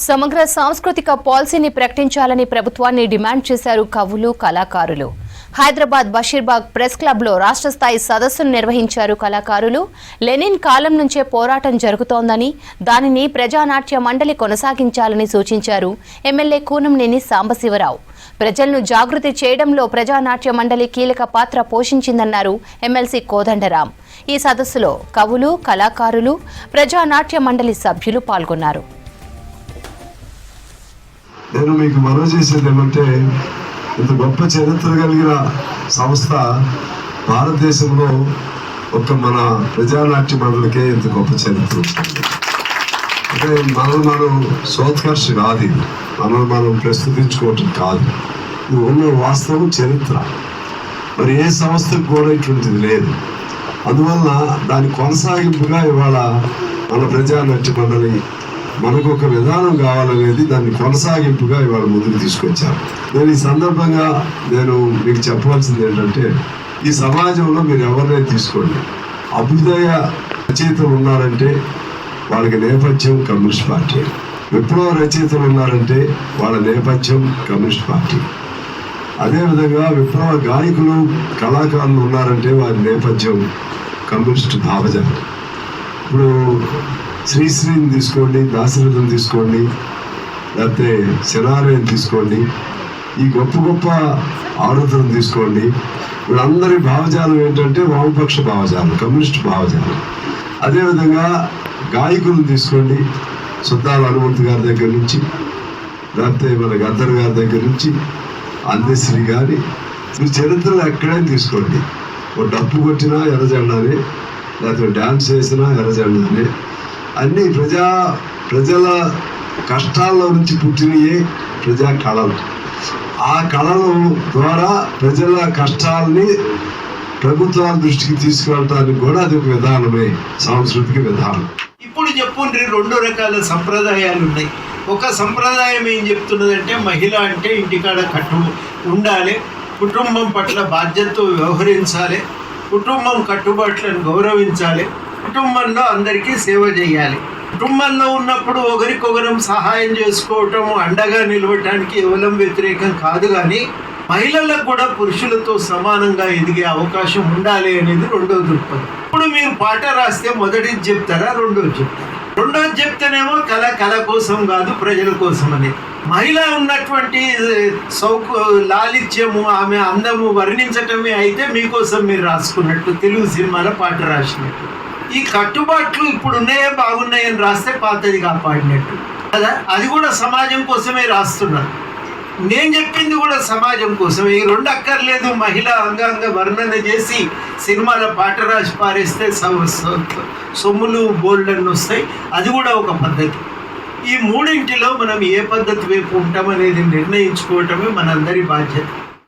సమగ్ర సాంస్కృతిక పాలసీని ప్రకటించాలని ప్రభుత్వాన్ని డిమాండ్ చేశారు కవులు, కళాకారులు. హైదరాబాద్ బషీర్బాగ్ ప్రెస్ క్లబ్లో రాష్ట్ర స్థాయి సదస్సును నిర్వహించారు కళాకారులు. లెనిన్ కాలం నుంచే పోరాటం జరుగుతోందని, దానిని ప్రజానాట్య మండలి కొనసాగించాలని సూచించారు ఎమ్మెల్యే కూనంనేని సాంబశివరావు. ప్రజలను జాగృతి చేయడంలో ప్రజానాట్య మండలి కీలక పాత్ర పోషించిందన్నారు ఎమ్మెల్సీ కోదండరాం. ఈ సదస్సులో కవులు, కళాకారులు, ప్రజానాట్య మండలి సభ్యులు పాల్గొన్నారు. నేను మీకు మనవి చేసేది ఏమంటే, ఇంత గొప్ప చరిత్ర కలిగిన సంస్థ భారతదేశంలో మన ప్రజానాట్య మండలికే ఇంత గొప్ప చరిత్ర ఉంటుంది. అంటే మనం సోత్కర్ష కాదు, ఇది మనం ప్రస్తుతించుకోవటం కాదు, ఇది ఉన్న వాస్తవం చరిత్ర. మరి ఏ సంస్థకు కూడా ఇటువంటిది లేదు. అందువల్ల దాని కొనసాగింపుగా ఇవాళ మన ప్రజానాట్య మండలి మనకు ఒక విధానం కావాలనేది దాన్ని కొనసాగింపుగా ఇవాళ ముందుకు తీసుకొచ్చాను. నేను ఈ సందర్భంగా మీకు చెప్పవలసింది ఏంటంటే, ఈ సమాజంలో మీరు ఎవరినైనా తీసుకోండి, అభ్యుదయ రచయితలు ఉన్నారంటే వాళ్ళకి నేపథ్యం కమ్యూనిస్ట్ పార్టీ, విప్లవ రచయితలు ఉన్నారంటే వాళ్ళ నేపథ్యం కమ్యూనిస్ట్ పార్టీ, అదేవిధంగా విప్లవ గాయకులు, కళాకారులు ఉన్నారంటే వారి నేపథ్యం కమ్యూనిస్ట్ భావజాలం. ఇప్పుడు శ్రీశ్రీని తీసుకోండి, దాశరథం తీసుకోండి, లేకపోతే శనారయ్యని తీసుకోండి, ఈ గొప్ప గొప్ప ఆరుద్రం తీసుకోండి, వీళ్ళందరి భావజాలం ఏంటంటే వామపక్ష భావజాలం, కమ్యూనిస్ట్ భావజాలం. అదేవిధంగా గాయకులను తీసుకోండి, సుద్దాల హనుమంతు గారి దగ్గర నుంచి, లేకపోతే మన గద్దర్ గారి దగ్గర నుంచి అందశ్రీ గారి, మీరు చరిత్రలో ఎక్కడైనా తీసుకోండి, ఓ డప్పు కొట్టినా ఎర్రజెండానే, లేకపోతే డ్యాన్స్ చేసినా ఎర్రజెండానే. అన్ని ప్రజల కష్టాల్లో నుంచి పుట్టినయే ప్రజా కళలు. ఆ కళల ద్వారా ప్రజల కష్టాలని ప్రభుత్వాల దృష్టికి తీసుకువెళ్ళటానికి కూడా అది ఒక విధానమే, సాంస్కృతిక విధానం. ఇప్పుడు చెప్పుండ్రి 2 రకాల సంప్రదాయాలు ఉన్నాయి. ఒక సంప్రదాయం ఏం చెప్తున్నదంటే, మహిళ అంటే ఇంటికాడ ఉండాలి, కుటుంబం పట్ల బాధ్యతతో వ్యవహరించాలి, కుటుంబం కట్టుబాట్లను గౌరవించాలి, కుటుంబంలో అందరికీ సేవ చేయాలి. కుటుంబంలో ఉన్నప్పుడు ఒకరికొకరం సహాయం చేసుకోవటం, అండగా నిలవటానికి ఎవరం వ్యతిరేకం కాదు. కానీ మహిళలకు కూడా పురుషులతో సమానంగా ఎదిగే అవకాశం ఉండాలి అనేది 2వ దృక్పథం. ఇప్పుడు మీరు పాట రాస్తే మొదటిది చెప్తారా, రెండోది చెప్తారా? రెండోది చెప్తేనేమో కళ కోసం కాదు, ప్రజల కోసం అనేది. మహిళ ఉన్నటువంటి లాలిత్యము, ఆమె అందము వర్ణించటమే అయితే మీకోసం మీరు రాసుకున్నట్టు, తెలుగు సినిమాలో పాట రాసినట్టు. ఈ కట్టుబాట్లు ఇప్పుడు ఉన్నాయే బాగున్నాయని రాస్తే పాతది కాపాడినట్టు కదా. అది కూడా సమాజం కోసమే రాస్తున్నారు. నేను చెప్పింది కూడా సమాజం కోసమే. ఈ 2 అక్కర్లేదు. మహిళ అంగాంగ వర్ణన చేసి సినిమాలో పాట రాసి పారేస్తే సొమ్ములు బోల్డన్ని వస్తాయి. అది కూడా ఒక పద్ధతి. ఈ 3 మనం ఏ పద్ధతి వైపు ఉంటామనేది నిర్ణయించుకోవటమే మనందరి బాధ్యత.